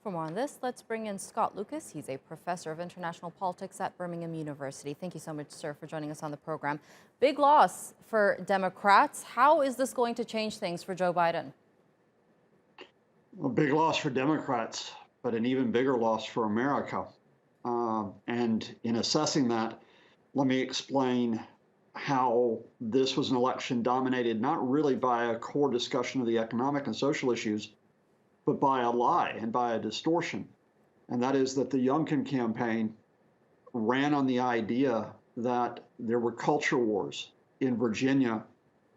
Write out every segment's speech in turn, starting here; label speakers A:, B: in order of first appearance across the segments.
A: For more on this, let's bring in Scott Lucas. He's a professor of international politics at Birmingham University. Thank you so much, sir, for joining us on the program. Big loss for Democrats. How is this going to change things for Joe Biden?
B: A big loss for Democrats, but an even bigger loss for America. And in assessing that, let me explain how this was an election dominated not really by a core discussion of the economic and social issues, but by a lie and by a distortion. And that is that the Youngkin campaign ran on the idea that there were culture wars in Virginia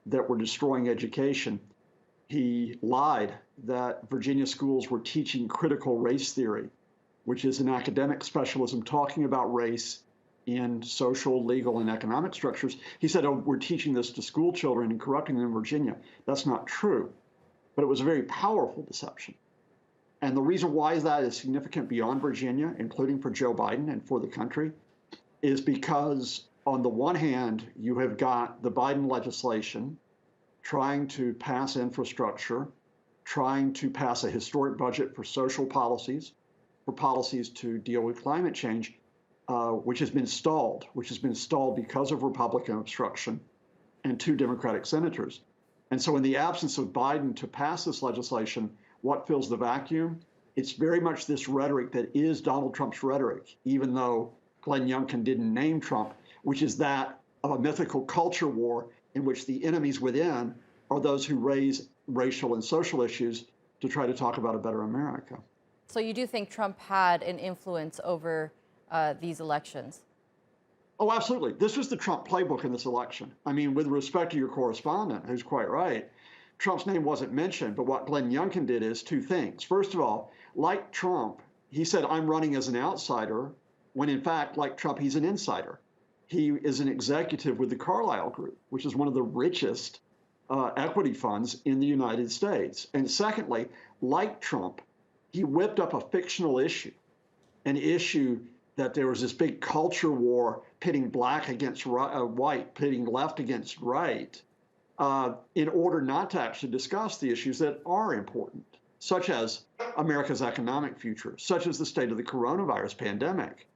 B: that were destroying education. He lied that Virginia schools were teaching critical race theory, which is an academic specialism talking about race in social, legal, and economic structures. He said, oh, we're teaching this to school children and corrupting them in Virginia. That's not true. But it was a very powerful deception. And the reason why that is significant beyond Virginia, including for Joe Biden and for the country, is because on the one hand, you have got the Biden legislation trying to pass infrastructure, trying to pass a historic budget for social policies, for policies to deal with climate change, which has been stalled because of Republican obstruction and 2 Democratic senators. And so in the absence of Biden to pass this legislation, what fills the vacuum? It's very much this rhetoric that is Donald Trump's rhetoric, even though Glenn Youngkin didn't name Trump, which is that of a mythical culture war in which the enemies within are those who raise racial and social issues to try to talk about a better America.
A: So you do think Trump had an influence over these elections?
B: Oh, absolutely. This was the Trump playbook in this election. I mean, with respect to your correspondent, who's quite right, Trump's name wasn't mentioned, but what Glenn Youngkin did is 2 things. First of all, like Trump, he said, I'm running as an outsider, when in fact, like Trump, he's an insider. He is an executive with the Carlyle Group, which is one of the richest equity funds in the United States. And secondly, like Trump, he whipped up a fictional issue, an issue that there was this big culture war pitting black against white, pitting left against right, in order not to actually discuss the issues that are important, such as America's economic future, such as the state of the coronavirus pandemic.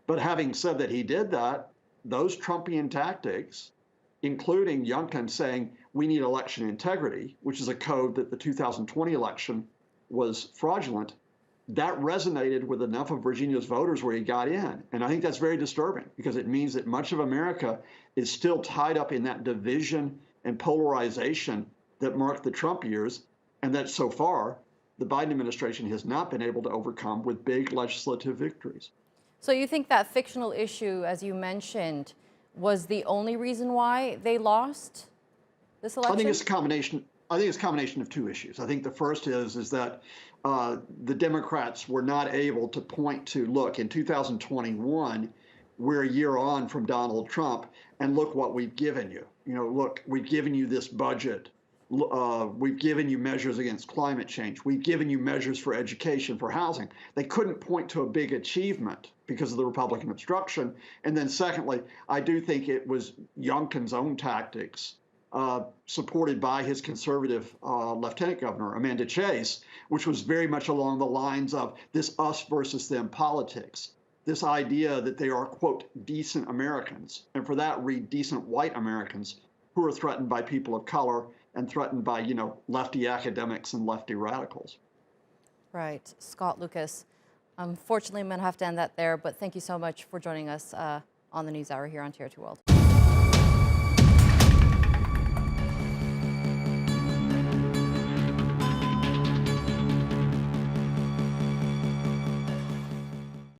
B: But having said that he did that, those Trumpian tactics, including Youngkin saying we need election integrity, which is a code that the 2020 election was fraudulent, that resonated with enough of Virginia's voters where he got in. And I think that's very disturbing because it means that much of America is still tied up in that division and polarization that marked the Trump years, and that so far the Biden administration has not been able to overcome with big legislative victories.
A: So you think that fictional issue, as you mentioned, was the only reason why they lost this election?
B: I think it's a combination. I think it's a combination of 2 issues. I think the first is that the Democrats were not able to point to, look, in 2021, we're a year on from Donald Trump, and look what we've given you. You know, look, we've given you this budget. We've given you measures against climate change. We've given you measures for education, for housing. They couldn't point to a big achievement because of the Republican obstruction. And then secondly, I do think it was Youngkin's own tactics, supported by his conservative lieutenant governor, Amanda Chase, which was very much along the lines of this us versus them politics, this idea that they are, quote, decent Americans, and for that read decent white Americans who are threatened by people of color and threatened by, you know, lefty academics and lefty radicals.
A: Right. Scott Lucas. Unfortunately, I'm going to have to end that there, but thank you so much for joining us on the NewsHour here on Tier 2 World.